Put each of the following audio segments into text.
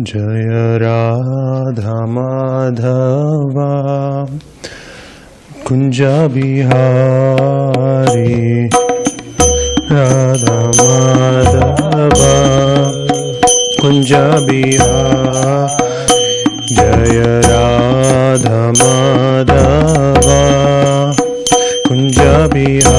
Jaya Radha Madhava Kunja Bihari Radha Madhava Kunja Bihari Jaya Radha Madhava Kunja Bihari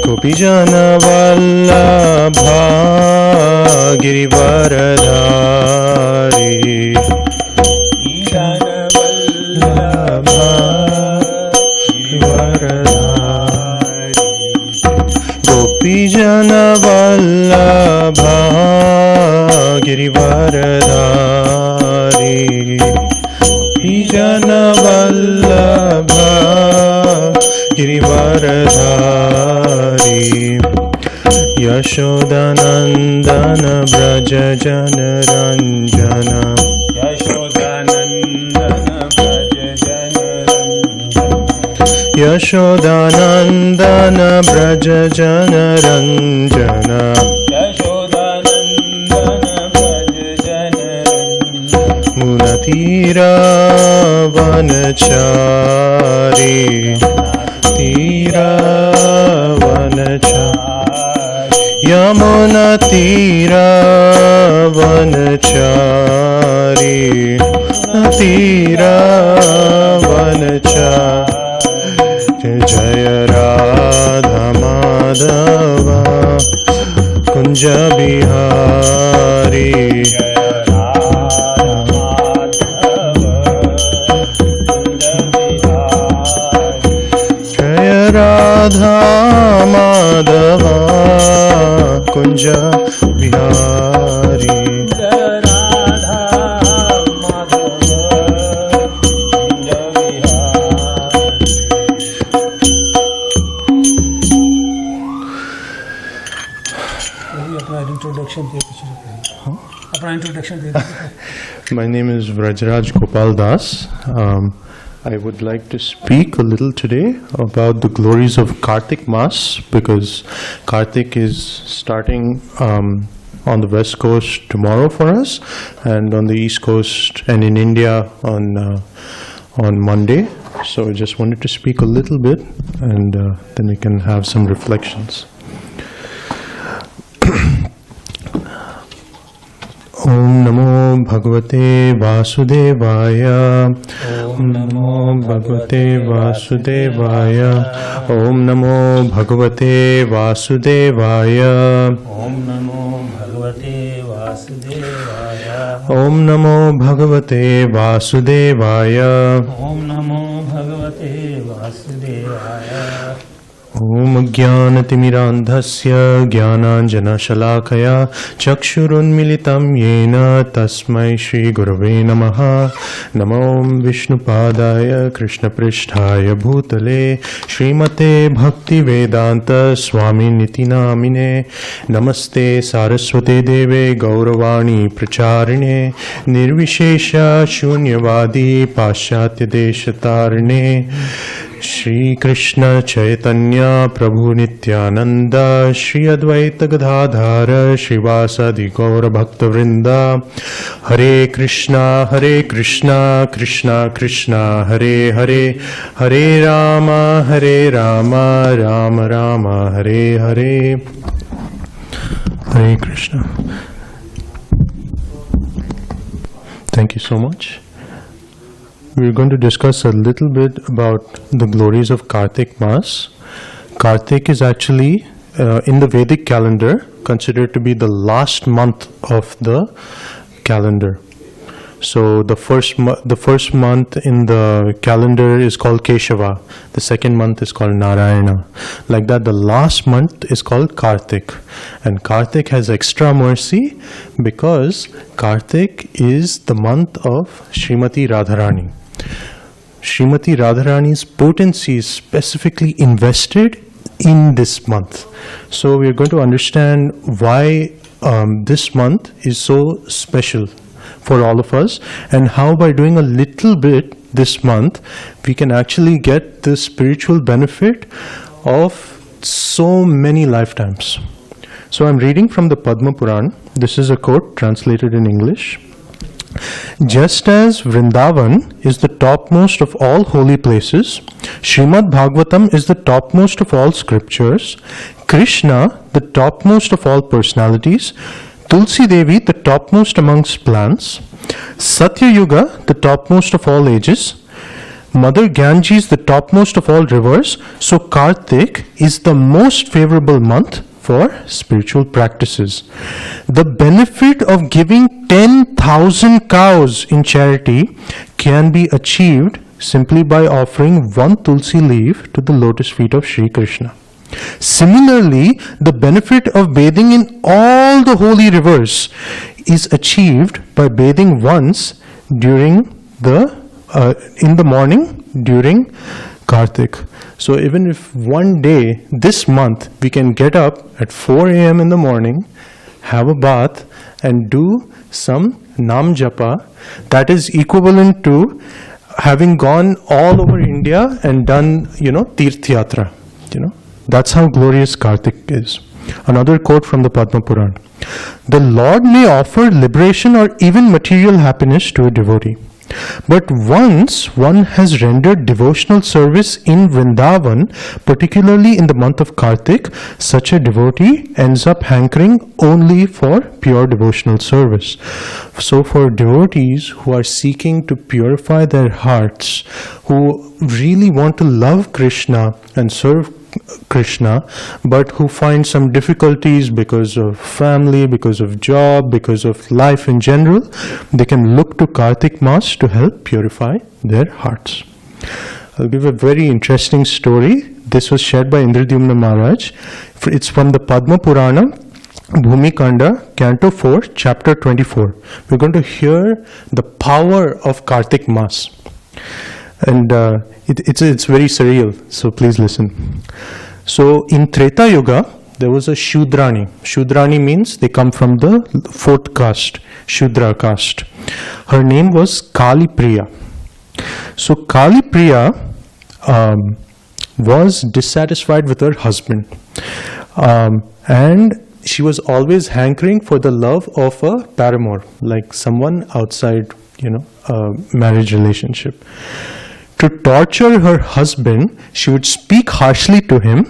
Gopijana Vallabha Girivaradhari Gopijana Vallabha Girivaradhari Gopijana Vallabha Girivaradhari Yashodanandana Braja Jana Ranjana Yashodanandana Braja Jana Ranjana Munatira Vanachari Tira Vanachari Yamuna Tira Vanachari Tira Vanachari Jaya Radha Madhava Kunja Bihari Jaya Radha Madhava Kunja Bihari My name is Vrajaraj Gopal Das. I would like to speak a little today about the glories of Kartik Maas, because Kartik is starting on the west coast tomorrow for us, and on the east coast and in India on Monday. So I just wanted to speak a little bit, and then we can have some reflections. Om Namo Bhagavate Vasudevaya. Om Namo Bhagavate Vasudevaya. Om Namo Bhagavate Vasudevaya. Om Namo Bhagavate Vasudevaya. Om Namo Bhagavate Vasudevaya. Om Namo Bhagavate Vasudevaya. Om Jnanatimidandhasya Jnananjanashalakaya Chakshurunmilitam Yena Tasmai Shri Gurave Namaha. Namo Vishnupadaya Krishna Pristhaya Bhutale Srimate Bhakti Vedanta Swami Niti Namine. Namaste Saraswate Deve Gauravani Pracharine Nirvishesha Shunyavadi Paschatya Deshatarine. Shri Krishna Chaitanya Prabhu Nityananda Shri Advaita Gadadhara Shrivasadi Gaura Bhakta Vrinda. Hare Krishna Krishna Krishna Hare Hare Hare Rama Rama Rama Hare Hare. Hare Krishna. Thank you so much. We're going to discuss a little bit about the glories of Kartik Maas. Kartik is actually, in the Vedic calendar, considered to be the last month of the calendar. So the first month in the calendar is called Keshava. The second month is called Narayana. Like that, the last month is called Kartik. And Kartik has extra mercy because Kartik is the month of Srimati Radharani. Srimati Radharani's potency is specifically invested in this month. So we are going to understand why this month is so special for all of us, and how by doing a little bit this month, we can actually get the spiritual benefit of so many lifetimes. So I'm reading from the Padma Puran. This is a quote translated in English. Just as Vrindavan is the topmost of all holy places, Srimad Bhagavatam is the topmost of all scriptures, Krishna the topmost of all personalities, Tulsi Devi the topmost amongst plants, Satya Yuga the topmost of all ages, Mother Ganges is the topmost of all rivers, so Kartik is the most favorable month for spiritual practices. The benefit of giving 10,000 cows in charity can be achieved simply by offering one tulsi leaf to the lotus feet of Sri Krishna. Similarly, the benefit of bathing in all the holy rivers is achieved by bathing once during in the morning during Kartik. So even if one day this month we can get up at 4 a.m. in the morning, have a bath and do some Nam Japa, that is equivalent to having gone all over India and done, Tirth Yatra. That's how glorious Kartik is. Another quote from the Padma Puran. The Lord may offer liberation or even material happiness to a devotee. But once one has rendered devotional service in Vrindavan, particularly in the month of Kartik, such a devotee ends up hankering only for pure devotional service. So for devotees who are seeking to purify their hearts, who really want to love Krishna and serve Krishna, but who find some difficulties because of family, because of job, because of life in general, they can look to Kartik Maas to help purify their hearts. I'll give a very interesting story. This was shared by Indradyumna Maharaj. It's from the Padma Purana, Bhumi Kanda, Canto 4, Chapter 24. We're going to hear the power of Kartik Maas. And it's very surreal, so please listen. So in Treta Yuga, there was a Shudrani. Shudrani means they come from the fourth caste, Shudra caste. Her name was Kali Priya. So Kali Priya was dissatisfied with her husband. And she was always hankering for the love of a paramour, like someone outside, a marriage relationship. To torture her husband, she would speak harshly to him.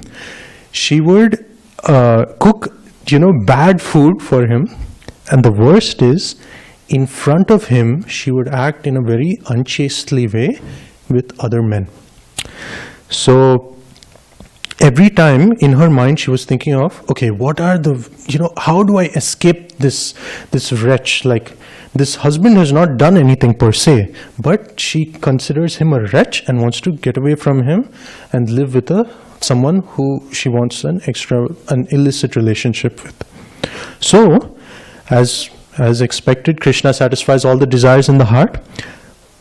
She would cook, bad food for him. And the worst is, in front of him, she would act in a very unchastely way with other men. So every time in her mind, she was thinking of, okay, what are the, how do I escape this wretch? Like, this husband has not done anything per se, but she considers him a wretch and wants to get away from him and live with someone who she wants an illicit relationship with. So, as expected, Krishna satisfies all the desires in the heart.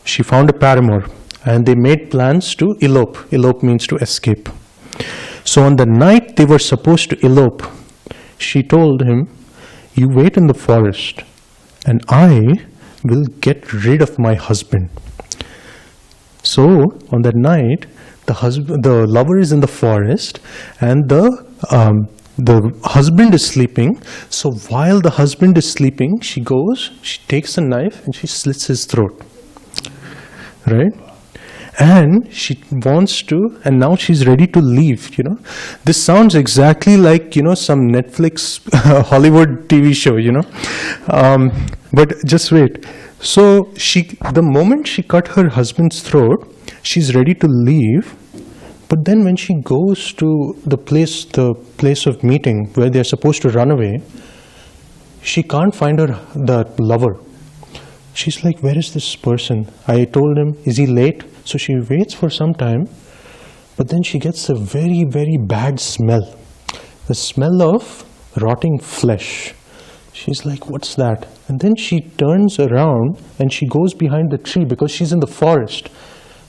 She found a paramour and they made plans to elope. Elope means to escape. So on the night they were supposed to elope, she told him, you wait in the forest and I will get rid of my husband. So on that night, the lover is in the forest and the husband is sleeping. So while the husband is sleeping, she takes a knife and she slits his throat. Right? And she wants to, and now she's ready to leave, This sounds exactly like, some Netflix Hollywood TV show, But just wait. So the moment she cut her husband's throat, she's ready to leave. But then when she goes to the place of meeting where they're supposed to run away, she can't find the lover. She's like, where is this person? I told him, is he late? So she waits for some time, but then she gets a very, very bad smell. The smell of rotting flesh. She's like, what's that? And then she turns around and she goes behind the tree because she's in the forest.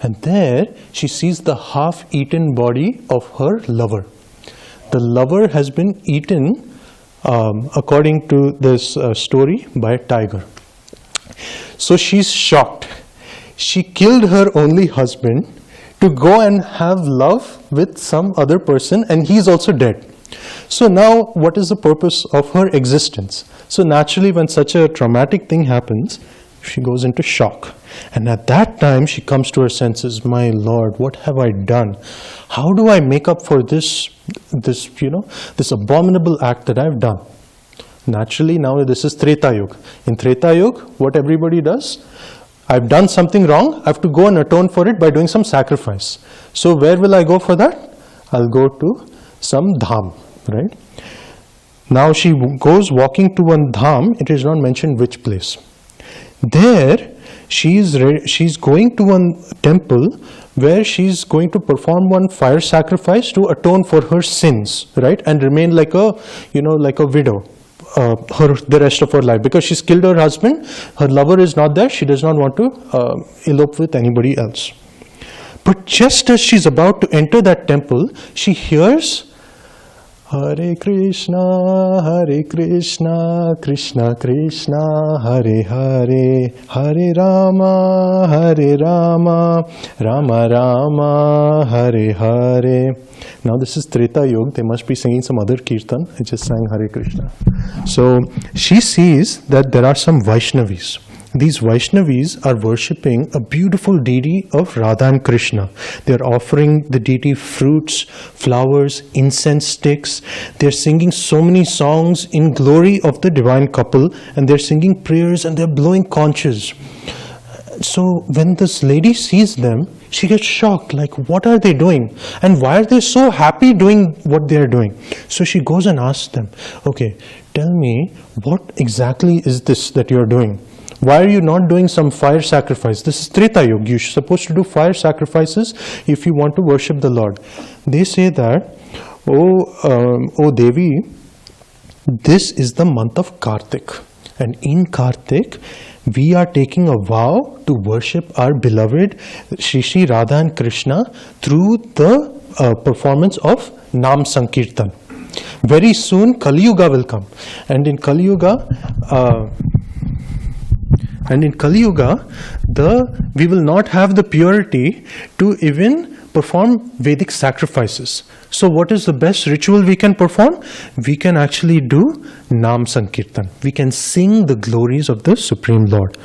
And there she sees the half-eaten body of her lover. The lover has been eaten, according to this story, by a tiger. So she's shocked. she killed her only husband to go and have love with some other person, and he's also dead. So now what is the purpose of her existence? So naturally, when such a traumatic thing happens, she goes into shock. And at that time, she comes to her senses. My Lord, what have I done? How do I make up for this abominable act that I've done? Naturally, now this is Treta Yuga. In Treta Yuga, what everybody does, I've done something wrong, I have to go and atone for it by doing some sacrifice. So where will I go for that? I'll go to some dham, right? Now she goes walking to one dham, it is not mentioned which place. There, she's going to one temple where she's going to perform one fire sacrifice to atone for her sins, right? And remain like a widow. The rest of her life, because she's killed her husband, her lover is not there, she does not want to elope with anybody else. But just as she's about to enter that temple, she hears Hare Krishna, Krishna Krishna, Hare Hare, Hare Rama, Rama Rama, Hare Hare. Now this is Treta Yuga, they must be singing some other kirtan. I just sang Hare Krishna. So she sees that there are some Vaishnavis. These Vaishnavis are worshipping a beautiful deity of Radha and Krishna. They are offering the deity fruits, flowers, incense sticks. They are singing so many songs in glory of the divine couple, and they are singing prayers and they are blowing conches. So when this lady sees them, she gets shocked, like, what are they doing? And why are they so happy doing what they are doing? So she goes and asks them, okay, tell me, what exactly is this that you are doing? Why are you not doing some fire sacrifice? This is Treta Yuga. You're supposed to do fire sacrifices if you want to worship the Lord. They say that, oh Devi, this is the month of Kartik. And in Kartik, we are taking a vow to worship our beloved Shri Radha and Krishna through the performance of Nam Sankirtan. Very soon Kali Yuga will come, and in Kali Yuga, we will not have the purity to even perform Vedic sacrifices. So what is the best ritual we can perform? We can actually do Nam Sankirtan. We can sing the glories of the Supreme Lord.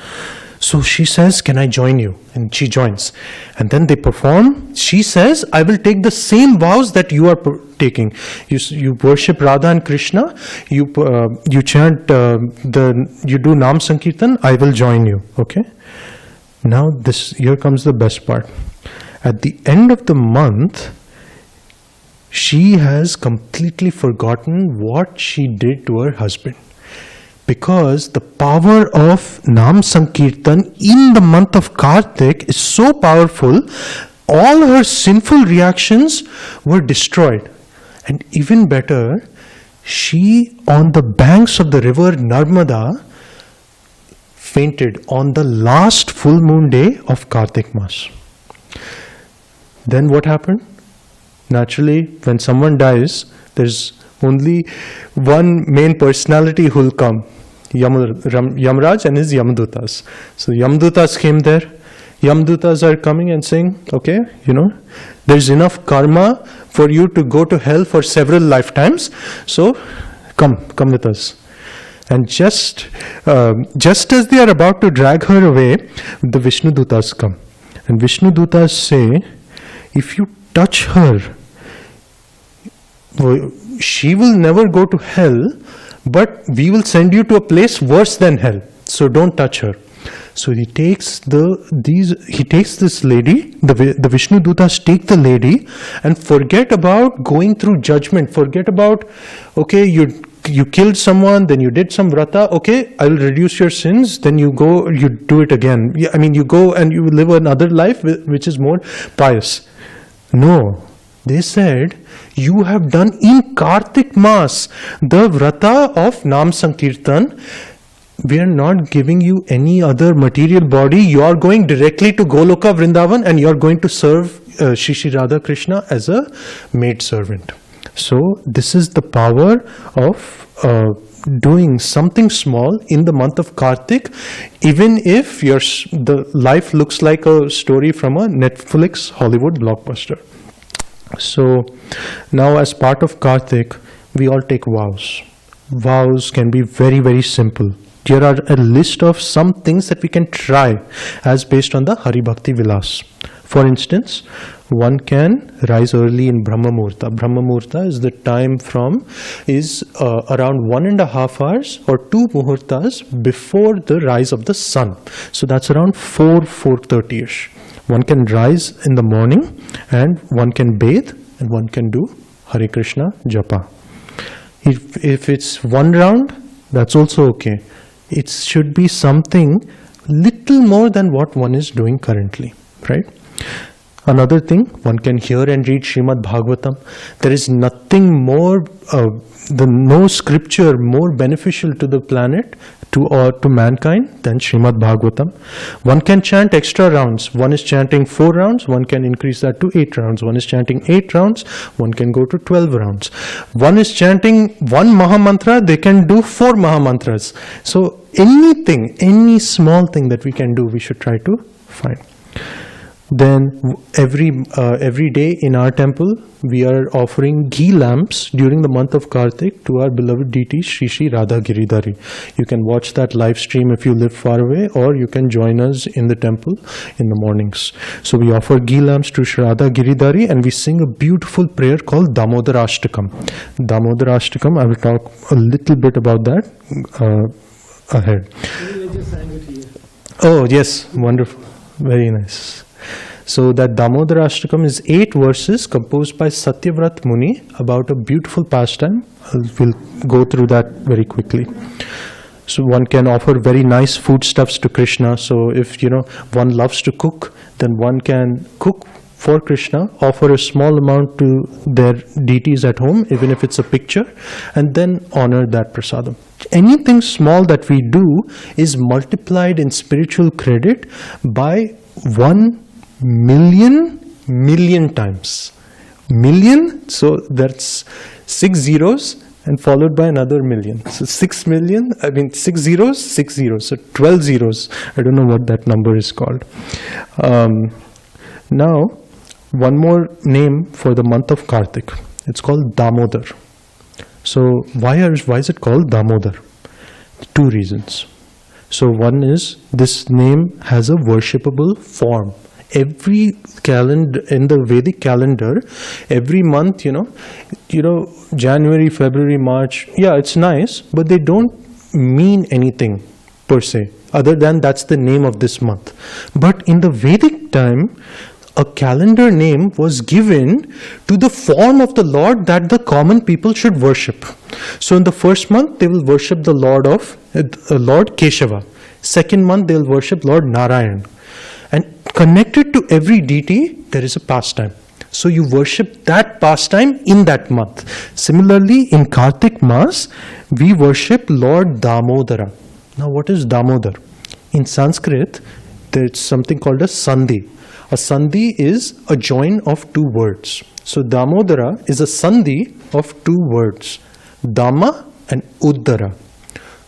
So she says, can I join you? And she joins. And then they perform. She says, I will take the same vows that you are taking. You worship Radha and Krishna. You chant, you do Nam Sankirtan. I will join you. Okay? Now here comes the best part. At the end of the month, she has completely forgotten what she did to her husband. Because the power of Nam Sankirtan in the month of Kartik is so powerful, all her sinful reactions were destroyed. And even better, she, on the banks of the river Narmada, fainted on the last full moon day of Kartik Maas. Then what happened? Naturally, when someone dies, there's only one main personality who will come, Yamraj and his Yamdutas. So Yamdutas came there. Yamdutas are coming and saying, okay, there's enough karma for you to go to hell for several lifetimes. So come with us. And just as they are about to drag her away, the Vishnu Dutas come. And Vishnu Dutas say, if you touch her, she will never go to hell, but we will send you to a place worse than hell. So don't touch her. So he takes this lady, the Vishnu Dutas take the lady and forget about going through judgment. Forget about, okay, you killed someone, then you did some vrata, okay, I'll reduce your sins, then you go, you do it again. You go and you live another life which is more pious. No, they said, you have done in Kartik Maas the vrata of Nam Sankirtan. We are not giving you any other material body. You are going directly to Goloka Vrindavan and you are going to serve Shri Radha Krishna as a maid servant. So this is the power of doing something small in the month of Kartik, even if the life looks like a story from a Netflix Hollywood blockbuster. So now, as part of Kartik, we all take vows. Vows can be very, very simple. Here are a list of some things that we can try as based on the Hari Bhakti Vilas. For instance, one can rise early in Brahma Muhurta. Brahma Muhurta is the time around 1.5 hours or 2 muhurtas before the rise of the sun. So that's around 4:30ish. One can rise in the morning and one can bathe and one can do Hare Krishna Japa. If it's one round, that's also okay. It should be something little more than what one is doing currently, right? Another thing, one can hear and read Srimad Bhagavatam. There is nothing more, no scripture more beneficial to the planet, to mankind than Srimad Bhagavatam. One can chant extra rounds. One is chanting 4 rounds, one can increase that to 8 rounds. One is chanting 8 rounds, one can go to 12 rounds. One is chanting 1 Mahamantra, they can do 4 Mahamantras. So anything, any small thing that we can do, we should try to find. Then every day in our temple, we are offering ghee lamps during the month of Kartik to our beloved deity Sri Sri Radha Giridhari. You can watch that live stream if you live far away, or you can join us in the temple in the mornings. So we offer ghee lamps to Sri Radha Giridhari and we sing a beautiful prayer called Damodara Ashtakam. Damodara Ashtakam, I will talk a little bit about that ahead. Oh yes, wonderful, very nice. So that Damodara Ashtakam is 8 verses composed by Satyavrat Muni about a beautiful pastime. We'll go through that very quickly. So one can offer very nice foodstuffs to Krishna. So if one loves to cook, then one can cook for Krishna, offer a small amount to their deities at home, even if it's a picture, and then honor that prasadam. Anything small that we do is multiplied in spiritual credit by 1 million times. Million, so that's 6 zeros and followed by another million. So 6 million, 6 zeros, 6 zeros. So 12 zeros. I don't know what that number is called. Now, one more name for the month of Kartik. It's called Damodar. So why is it called Damodar? 2 reasons. So one is, this name has a worshipable form. Every calendar, in the Vedic calendar, every month, January, February, March, yeah, it's nice, but they don't mean anything per se, other than that's the name of this month. But in the Vedic time, a calendar name was given to the form of the Lord that the common people should worship. So in the first month, they will worship the Lord Keshava. Second month, they will worship Lord Narayan. And connected to every deity, there is a pastime. So you worship that pastime in that month. Similarly, in Kartik Maas, we worship Lord Damodara. Now, what is Damodar? In Sanskrit, there's something called a sandhi. A sandhi is a join of 2 words. So Damodara is a sandhi of 2 words, Dama and Uddara.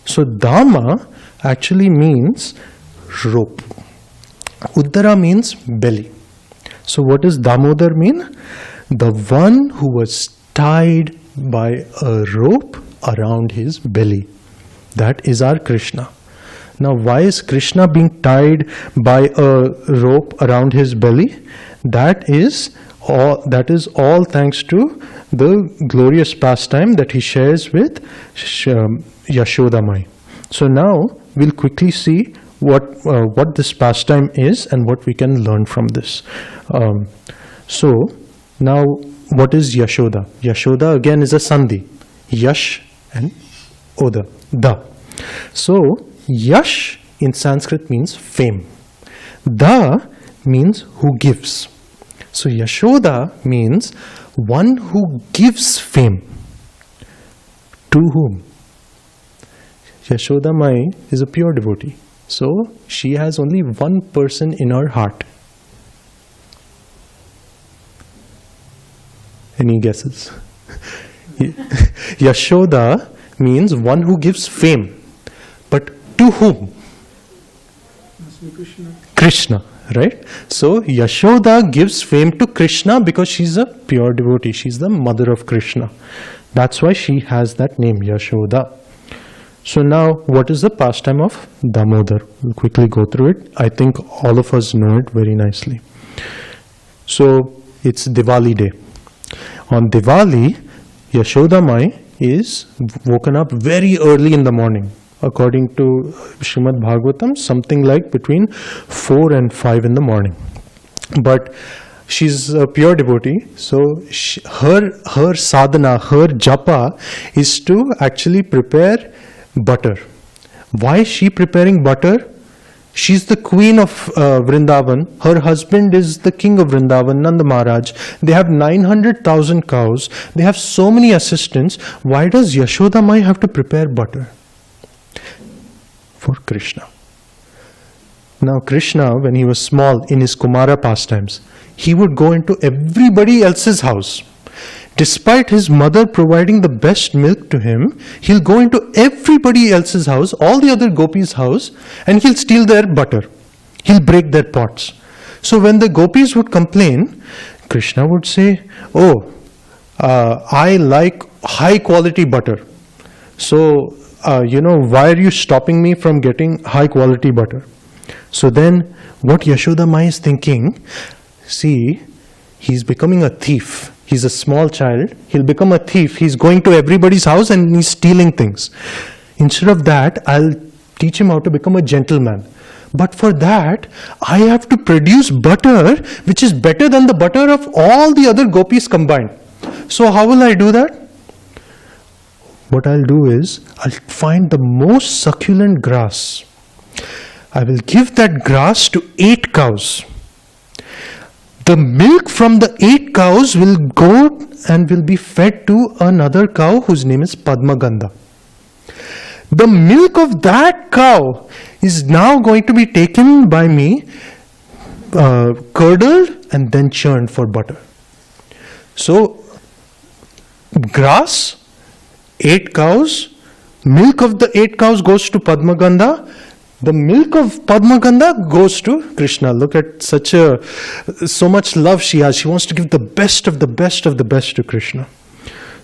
So Dama actually means rope. Uddara means belly. So what does Damodar mean? The one who was tied by a rope around his belly. That is our Krishna. Now why is Krishna being tied by a rope around his belly? That is all thanks to the glorious pastime that he shares with Yashoda Mai. So now we'll quickly see what this pastime is and what we can learn from this. So now, what is Yashoda? Yashoda again is a sandhi. Yash and Oda. Da. So Yash in Sanskrit means fame. Da means who gives. So Yashoda means one who gives fame. To whom? Yashoda Mai is a pure devotee. So she has only one person in her heart. Any guesses? Yashoda means one who gives fame. But to whom? Krishna, right? So Yashoda gives fame to Krishna because she's a pure devotee. She's the mother of Krishna. That's why she has that name, Yashoda. So now, what is the pastime of Damodar? We'll quickly go through it. I think all of us know it very nicely. So it's Diwali day. On Diwali, Yashoda Mai is woken up very early in the morning. According to Srimad Bhagavatam, something like between 4 and 5 in the morning. But she's a pure devotee, so her sadhana, her japa is to actually prepare butter. Why is she preparing butter? She's the queen of Vrindavan. Her husband is the king of Vrindavan, Nanda Maharaj. They have 900,000 cows. They have so many assistants. Why does Yashoda Mai have to prepare butter? For Krishna. Now Krishna, when he was small in his Kumara pastimes, he would go into everybody else's house. Despite his mother providing the best milk to him, he'll go into everybody else's house, all the other gopis' house, and he'll steal their butter. He'll break their pots. So when the gopis would complain, Krishna would say, I like high quality butter. So why are you stopping me from getting high quality butter? So then what Yashoda Mai is thinking, see, he's becoming a thief. He's a small child. He'll become a thief. He's going to everybody's house and he's stealing things. Instead of that, I'll teach him how to become a gentleman. But for that, I have to produce butter which is better than the butter of all the other gopis combined. So how will I do that? What I'll do is, I'll find the most succulent grass. I will give that grass to 8 cows. The milk from the 8 cows will go and will be fed to another cow whose name is Padmagandha. The milk of that cow is now going to be taken by me, curdled and then churned for butter. So, grass, 8 cows, milk of the 8 cows goes to Padmagandha, the milk of Padmagandha goes to Krishna. Look at so much love she has. She wants to give the best of the best of the best to Krishna.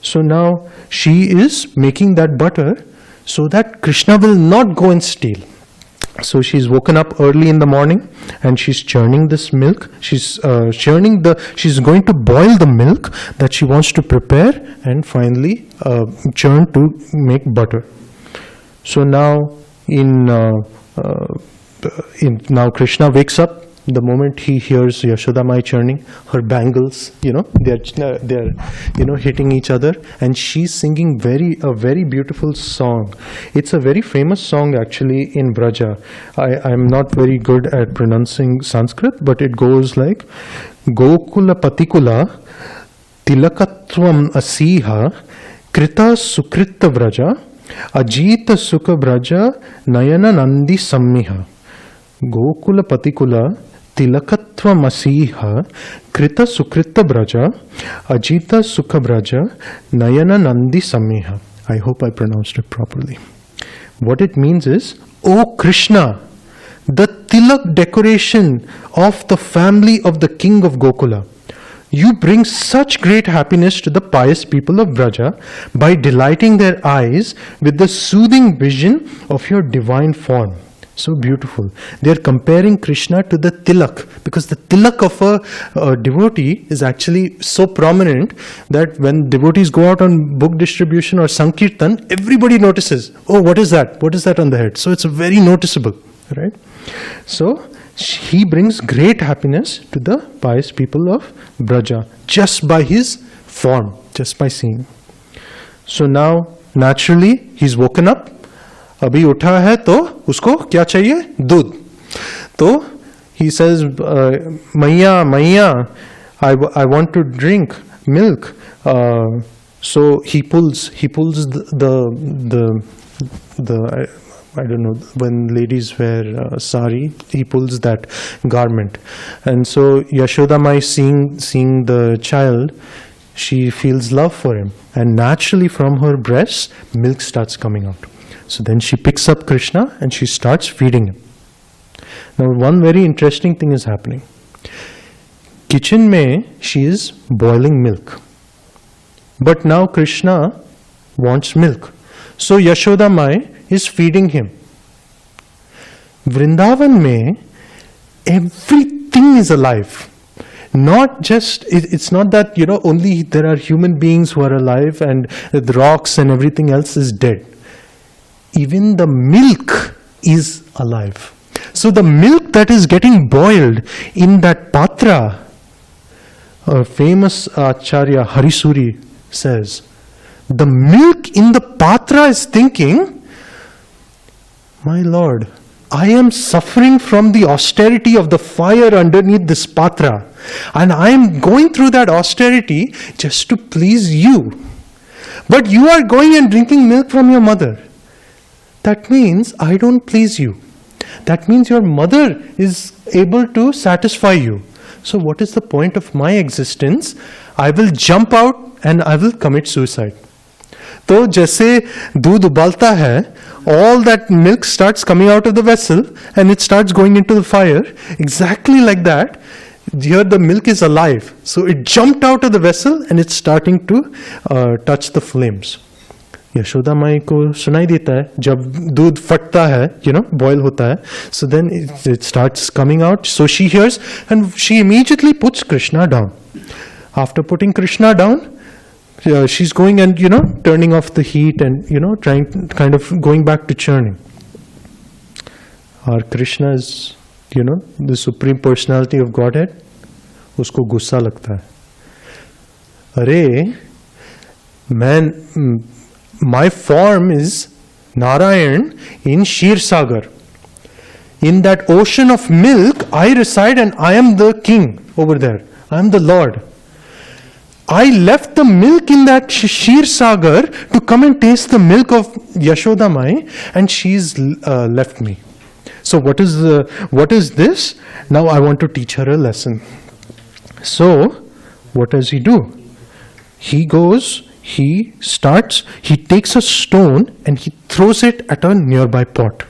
So now she is making that butter so that Krishna will not go and steal. So she's woken up early in the morning and she's churning this milk. She's she's going to boil the milk that she wants to prepare and finally churn to make butter. So now now Krishna wakes up the moment he hears Yashoda Mai churning. Her bangles, they're hitting each other, and she's singing a very beautiful song. It's a very famous song actually in Vraja. I'm not very good at pronouncing Sanskrit, but it goes like Gokula Patikula Tilakatvam Asiha Krita Sukrita Vraja Ajita Sukha Vraja Nayana Nandi Sammiha. Gokula Patikula Tilakatva Masiha Krita Sukrita Braja Ajita Sukha Braja Nayana Nandi Sammiha. I hope I pronounced it properly. What it means is, O Krishna, the tilak decoration of the family of the king of Gokula, you bring such great happiness to the pious people of Vraja by delighting their eyes with the soothing vision of your divine form. So beautiful. They are comparing Krishna to the tilak, because the tilak of a devotee is actually so prominent that when devotees go out on book distribution or Sankirtan, everybody notices, oh, what is that? What is that on the head? So it's very noticeable, right? So he brings great happiness to the pious people of Vraja just by his form, just by seeing. So now, naturally, he's woken up. अभी उठा है तो उसको क्या चाहिए? दूध. तो he says, मैया, I want to drink milk. So he pulls the I don't know, when ladies wear sari, he pulls that garment. And so Yashoda Mai seeing the child, she feels love for him, and naturally from her breasts milk starts coming out. So then she picks up Krishna and she starts feeding him. Now one very interesting thing is happening. Kitchen mein she is boiling milk, but now Krishna wants milk, so Yashoda Mai is feeding him. Vrindavan mein everything is alive. Not just, it's not that, only there are human beings who are alive and the rocks and everything else is dead. Even the milk is alive. So the milk that is getting boiled in that patra, a famous Acharya Harisuri says, the milk in the patra is thinking, my Lord, I am suffering from the austerity of the fire underneath this patra, and I am going through that austerity just to please you. But you are going and drinking milk from your mother. That means I don't please you. That means your mother is able to satisfy you. So what is the point of my existence? I will jump out and I will commit suicide. तो जैसे दूध उबालता है, all that milk starts coming out of the vessel and it starts going into the fire. Exactly like that, here the milk is alive. So it jumped out of the vessel and it's starting to touch the flames. Yashoda माई को सुनाई देता है जब दूध फटता है, boil होता है. So then it starts coming out. So she hears and she immediately puts Krishna down. After putting Krishna down, she's going and turning off the heat and trying kind of going back to churning. Our Krishna is the supreme personality of Godhead. उसको गुस्सा लगता है. अरे my form is Narayan in Shir Sagar. In that ocean of milk I reside and I am the king over there. I am the Lord. I left the milk in that Shir Sagar to come and taste the milk of Yashoda Mai, and she's left me. So what is this? Now I want to teach her a lesson. So what does he do? He goes, he takes a stone and he throws it at a nearby pot.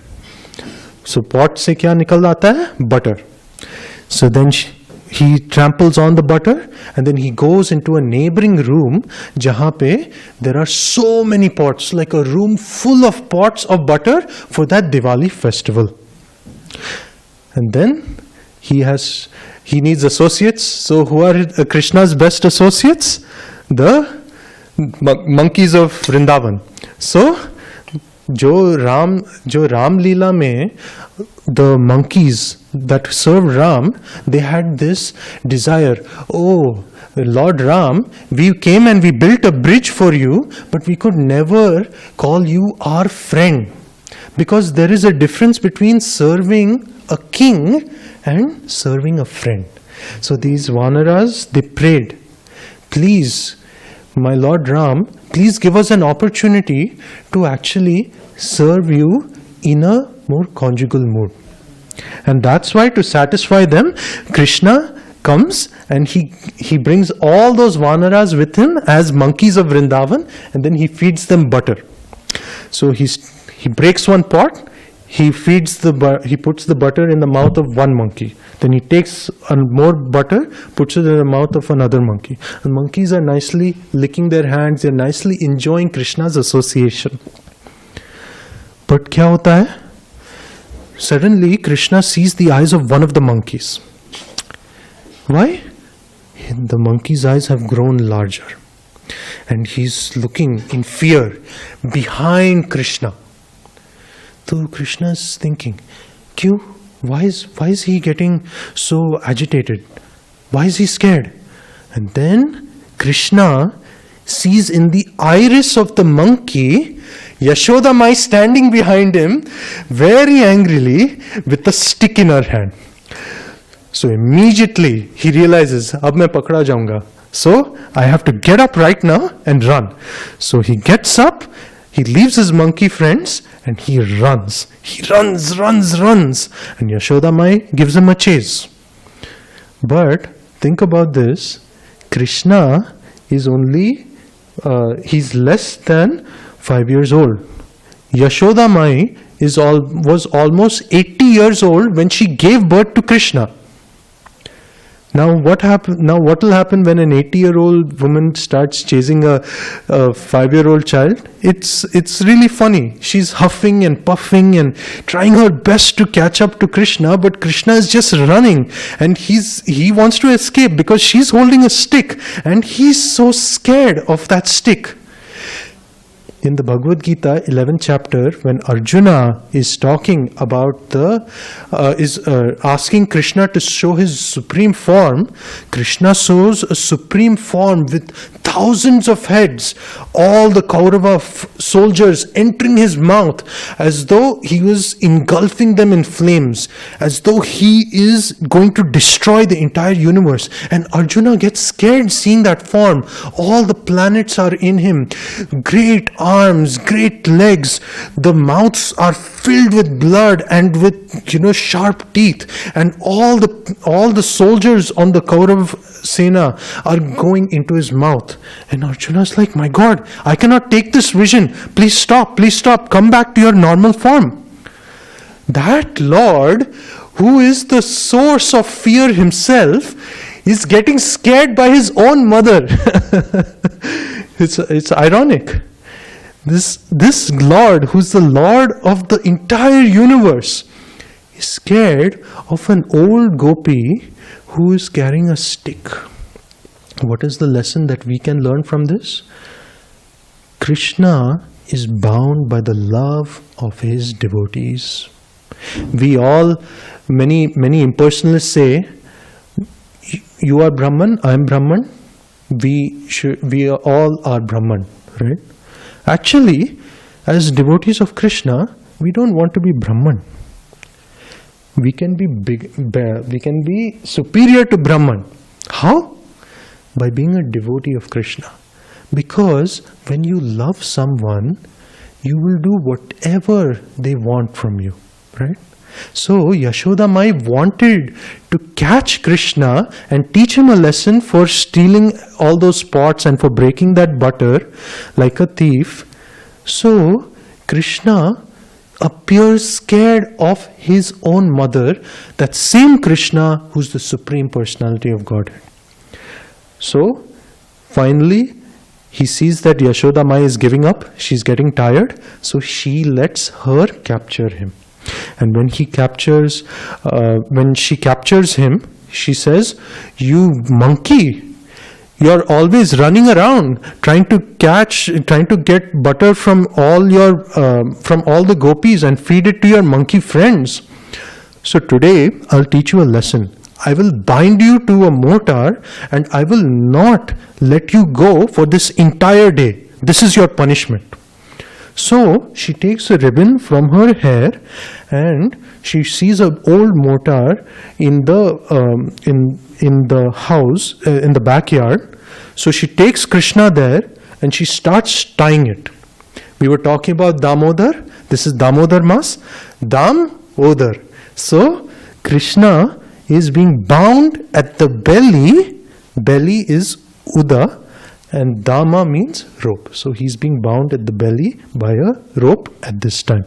So pot se kya nikal aata hai? Butter. So then he tramples on the butter and then he goes into a neighboring room jahan pe there are so many pots, like a room full of pots of butter for that Diwali festival. And then he needs associates. So who are Krishna's best associates? The monkeys of Vrindavan. So जो राम लीला में the monkeys that served Ram, they had this desire. Oh, Lord Ram, we came and we built a bridge for you, but we could never call you our friend. Because there is a difference between serving a king and serving a friend. So these Vanaras, they prayed, please, my Lord Ram, please give us an opportunity to actually serve you in a more conjugal mood. And that's why, to satisfy them, Krishna comes and he brings all those Vanaras with him as monkeys of Vrindavan, and then he feeds them butter. So he breaks one pot, he puts the butter in the mouth of one monkey. Then he takes more butter, puts it in the mouth of another monkey. And monkeys are nicely licking their hands, they're nicely enjoying Krishna's association. But kya hota hai? Suddenly Krishna sees the eyes of one of the monkeys. Why? The monkey's eyes have grown larger. And he's looking in fear behind Krishna. So Krishna is thinking, Kyun? Why is he getting so agitated? Why is he scared? And then Krishna sees in the iris of the monkey Yashoda Mai standing behind him very angrily with a stick in her hand. So immediately he realizes, ab main pakda jaunga. So I have to get up right now and run. So he gets up, he leaves his monkey friends and he runs. He runs. And Yashoda Mai gives him a chase. But think about this. Krishna He's only, he's less than 5 years old. Yashoda Mai was almost 80 years old when she gave birth to Krishna. Now what will happen when an 80-year-old woman starts chasing a 5-year-old child? It's really funny. She's huffing and puffing and trying her best to catch up to Krishna, but Krishna is just running, and he wants to escape because she's holding a stick, and he's so scared of that stick. In the Bhagavad Gita, 11th chapter, when Arjuna is talking about asking Krishna to show his supreme form, Krishna shows a supreme form with thousands of heads, all the Kaurava soldiers entering his mouth as though he was engulfing them in flames, as though he is going to destroy the entire universe. And Arjuna gets scared seeing that form. All the planets are in him. Great arms, great legs. The mouths are filled with blood and with sharp teeth. And all the soldiers on the Kaurav Sena are going into his mouth. And Arjuna's like, my God, I cannot take this vision. Please stop, come back to your normal form. That Lord, who is the source of fear himself, is getting scared by his own mother. It's ironic. This Lord, who's the Lord of the entire universe, is scared of an old gopi who is carrying a stick. What is the lesson that we can learn from this? Krishna is bound by the love of his devotees. We all, many impersonalists say, you are Brahman, I am Brahman, we all are Brahman, right? Actually, as devotees of Krishna, we don't want to be Brahman. We can be superior to Brahman. How? By being a devotee of Krishna. Because when you love someone, you will do whatever they want from you, right? So Yashoda Mai wanted to catch Krishna and teach him a lesson for stealing all those pots and for breaking that butter like a thief. So Krishna appears scared of his own mother, that same Krishna who's the Supreme Personality of Godhead. So finally he sees that Yashoda Mai is giving up, she's getting tired, so she lets her capture him. And when she captures him, she says, "You monkey, you're always running around trying to get butter from all the gopis and feed it to your monkey friends. So today I'll teach you a lesson. I will bind you to a mortar and I will not let you go for this entire day. This is your punishment." So she takes a ribbon from her hair and she sees an old mortar in the house, in the backyard. So she takes Krishna there and she starts tying it. We were talking about Damodar. This is Damodar Maas. Dam-odar. So Krishna is being bound at the belly. Belly is Uda. And Dama means rope. So he's being bound at the belly by a rope at this time.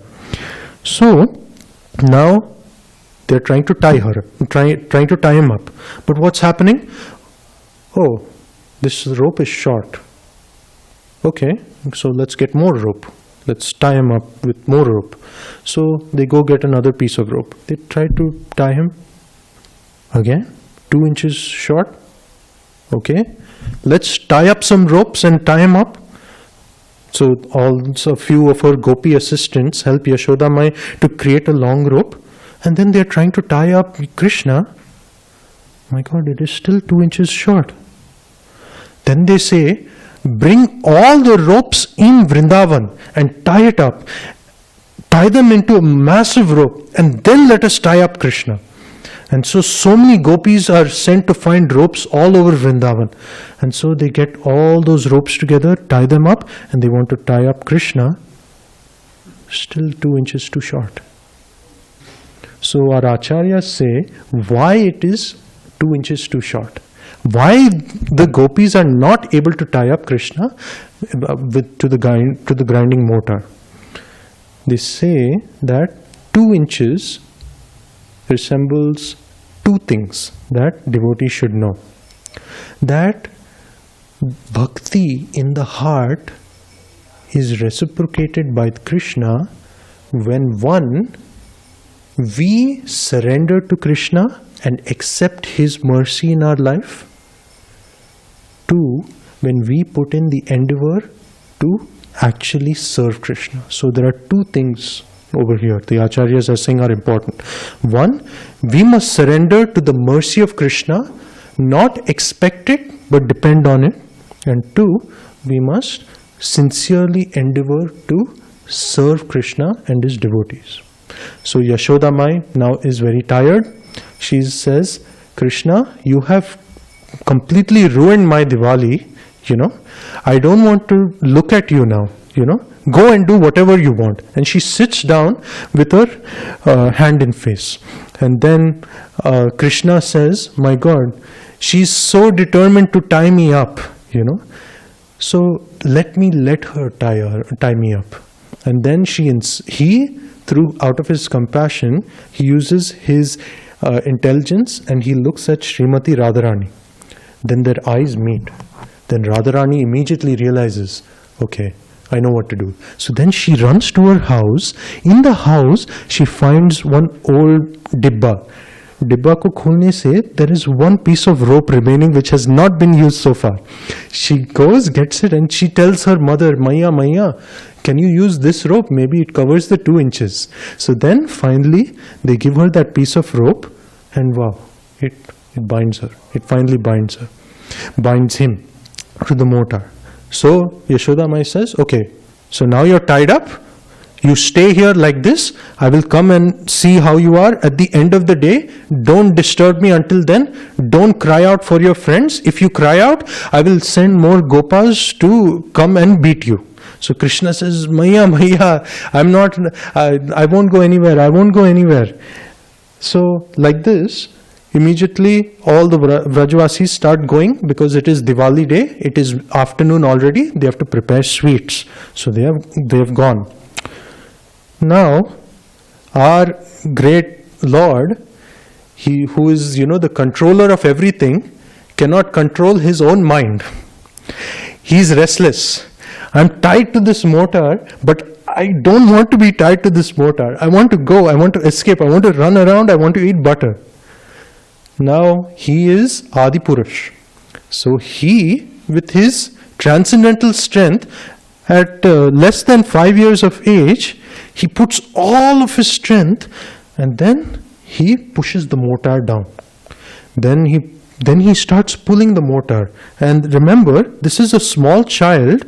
So now they're trying to tie him up. But what's happening? Oh, this rope is short. Okay, so let's get more rope. Let's tie him up with more rope. So they go get another piece of rope. They try to tie him again, 2 inches short. Okay, let's tie up some ropes and tie him up. So also a few of her gopi assistants help Yashoda Mai to create a long rope, and then they're trying to tie up Krishna. My God, it is still 2 inches short. Then they say, bring all the ropes in Vrindavan and tie it up. Tie them into a massive rope and then let us tie up Krishna. And so many gopis are sent to find ropes all over Vrindavan. And so they get all those ropes together, tie them up, and they want to tie up Krishna. Still 2 inches too short. So our acharyas say why it is 2 inches too short. why the gopis are not able to tie up Krishna to the grinding mortar. They say that 2 inches resembles 2 things that devotees should know. That bhakti in the heart is reciprocated by Krishna when one, we surrender to Krishna and accept His mercy in our life. 2, when we put in the endeavor to actually serve Krishna. So there are 2 things over here the acharyas are saying are important. 1, we must surrender to the mercy of Krishna, not expect it but depend on it. And 2, we must sincerely endeavor to serve Krishna and his devotees. So Yashoda Mai now is very tired. She says, Krishna, you have completely ruined my Diwali, I don't want to look at you now, go and do whatever you want. And she sits down with her hand in face. And then Krishna says, my God, she's so determined to tie me up, so let her tie me up. And then he, out of his compassion, he uses his intelligence and he looks at Srimati Radharani. Then their eyes meet. Then Radharani immediately realizes, okay, I know what to do. So then she runs to her house. In the house, she finds one old dibba. Dibba ko khulne se, there is one piece of rope remaining which has not been used so far. She goes, gets it, and she tells her mother, Maya, can you use this rope? Maybe it covers the 2 inches. So then finally they give her that piece of rope, and wow, it binds her. It finally binds her. Binds him to the mortar. So Yashoda Mai says, okay, so now you're tied up. You stay here like this. I will come and see how you are at the end of the day. Don't disturb me until then. Don't cry out for your friends. If you cry out, I will send more Gopals to come and beat you. So Krishna says, Maya, I won't go anywhere. So like this, immediately all the Vrajvasis start going because it is Diwali day. It is afternoon already. They have to prepare sweets. So they have gone. Now, our great Lord, who is, the controller of everything, cannot control his own mind. He is restless. I'm tied to this mortar, but I don't want to be tied to this mortar. I want to go. I want to escape. I want to run around. I want to eat butter. Now, he is Adipurush. So he, with his transcendental strength, at less than 5 years of age, he puts all of his strength and then he pushes the mortar down. Then he starts pulling the mortar. And remember, this is a small child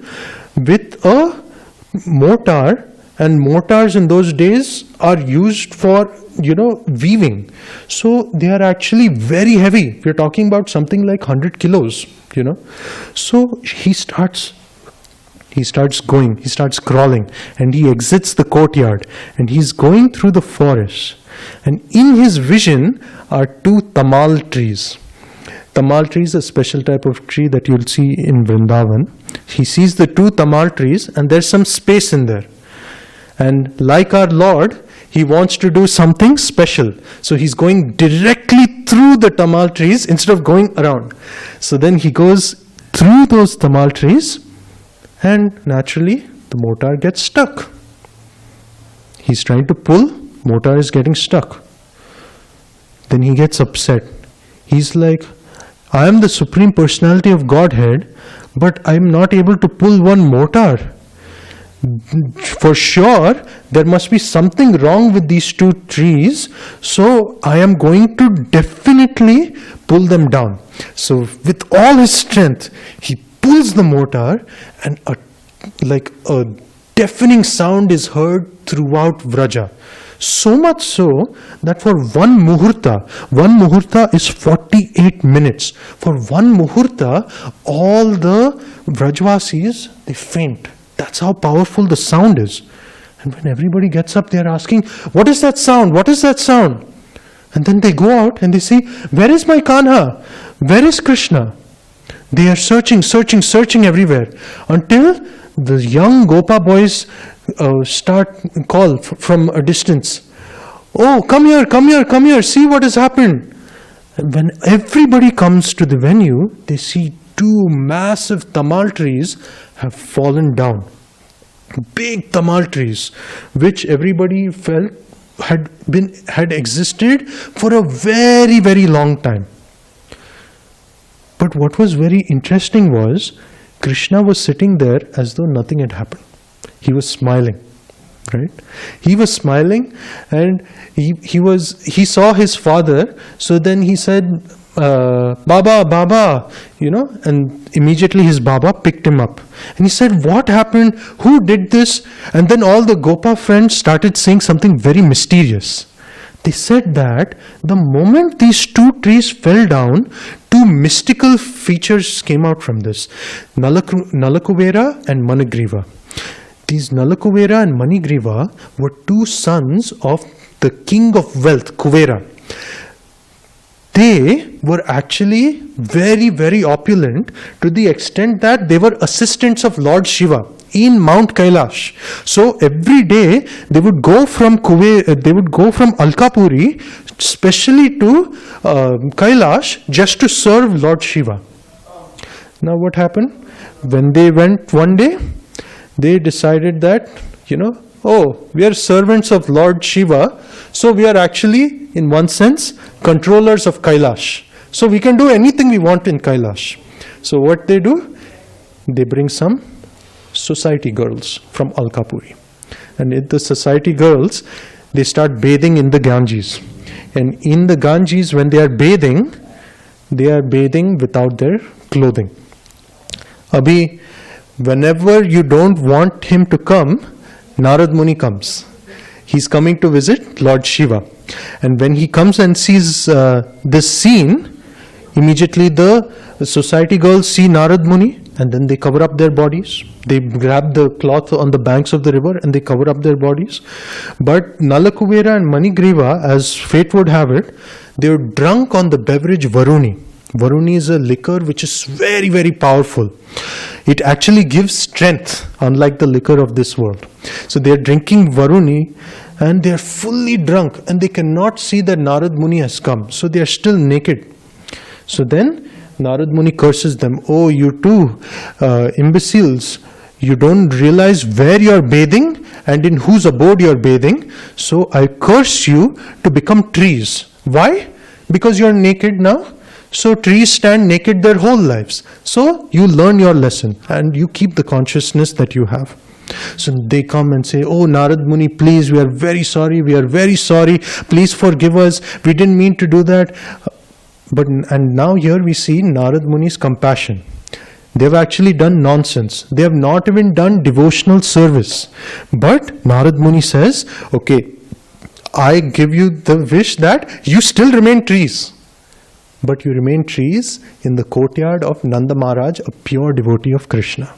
with a mortar, and mortars in those days are used for, weaving. So they are actually very heavy. We're talking about something like 100 kilos, So he starts going, he starts crawling, and he exits the courtyard, and he's going through the forest. And in his vision are 2 tamal trees. Tamal tree is a special type of tree that you'll see in Vrindavan. He sees the 2 tamal trees, and there's some space in there. And like our Lord, he wants to do something special. So he's going directly through the tamal trees instead of going around. So then he goes through those tamal trees, and naturally, the mortar gets stuck. He's trying to pull, mortar is getting stuck. Then he gets upset. He's like, I am the Supreme Personality of Godhead, but I am not able to pull one mortar. For sure, there must be something wrong with these 2 trees, so I am going to definitely pull them down. So with all his strength, he pulls the mortar, and a deafening sound is heard throughout Vraja. So much so that for one muhurta is 48 minutes. For one muhurta, all the Vrajvasis, they faint. That's how powerful the sound is. And when everybody gets up, they are asking, what is that sound? What is that sound? And then they go out and they see, where is my Kanha? Where is Krishna? They are searching everywhere until the young Gopa boys call from a distance. Oh, come here, see what has happened. And when everybody comes to the venue, they see two massive tamal trees have fallen down. Big tamal trees, which everybody felt had existed for a very, very long time. But what was very interesting was Krishna was sitting there as though nothing had happened. He was smiling, right? He was smiling, and he saw his father. So then he said, Baba, and immediately his Baba picked him up. And he said, what happened? Who did this? And then all the Gopa friends started saying something very mysterious. They said that the moment these two trees fell down, two mystical features came out from this. Nalakuvera and Manigriva. These Nalakuvera and Manigriva were two sons of the king of wealth, Kuvera. They were actually very, very opulent to the extent that they were assistants of Lord Shiva in Mount Kailash. So every day they would go from Alkapuri specially to Kailash just to serve Lord Shiva. Now what happened? When they went one day, they decided that, we are servants of Lord Shiva, so we are actually, in one sense, controllers of Kailash. So we can do anything we want in Kailash. So what they do? They bring some society girls from Alkapuri. And the society girls, they start bathing in the Ganges. And in the Ganges, when they are bathing without their clothing. Abhi, whenever you don't want him to come, Narad Muni comes. He's coming to visit Lord Shiva. And when he comes and sees this scene, immediately the society girls see Narad Muni, and then they cover up their bodies. They grab the cloth on the banks of the river and they cover up their bodies. But Nalakuvera and Manigriva, as fate would have it, they were drunk on the beverage Varuni. Varuni is a liquor which is very, very powerful. It actually gives strength, unlike the liquor of this world. So they are drinking Varuni and they are fully drunk and they cannot see that Narad Muni has come. So they are still naked. So then Narad Muni curses them. Oh, you two imbeciles, you don't realize where you are bathing and in whose abode you are bathing. So I curse you to become trees. Why? Because you are naked now. So trees stand naked their whole lives. So you learn your lesson and you keep the consciousness that you have. So they come and say, oh Narad Muni, please, we are very sorry. Please forgive us. We didn't mean to do that. And now here we see Narad Muni's compassion. They have actually done nonsense. They have not even done devotional service. But Narad Muni says, okay, I give you the wish that you still remain trees. But you remain trees in the courtyard of Nanda Maharaj, a pure devotee of Krishna,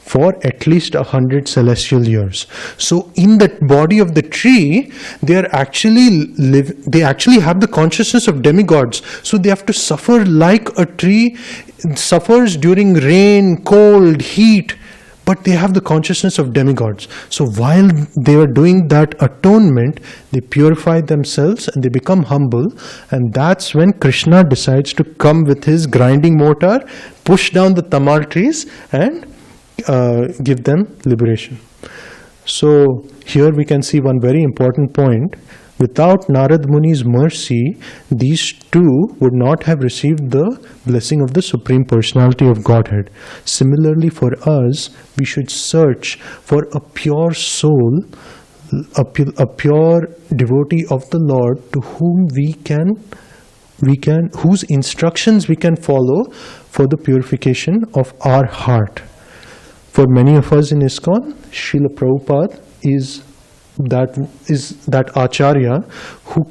for at least 100 celestial years. So in the body of the tree, they actually have the consciousness of demigods. So they have to suffer like a tree suffers during rain, cold, heat, but they have the consciousness of demigods. So while they are doing that atonement, they purify themselves and they become humble. And that's when Krishna decides to come with his grinding mortar, push down the tamal trees and give them liberation. So here we can see one very important point. Without Narad Muni's mercy, these two would not have received the blessing of the Supreme Personality of Godhead. Similarly, for us, we should search for a pure soul, a pure devotee of the Lord, to whom whose instructions we can follow for the purification of our heart. For many of us in ISKCON, Srila Prabhupada is that Acharya who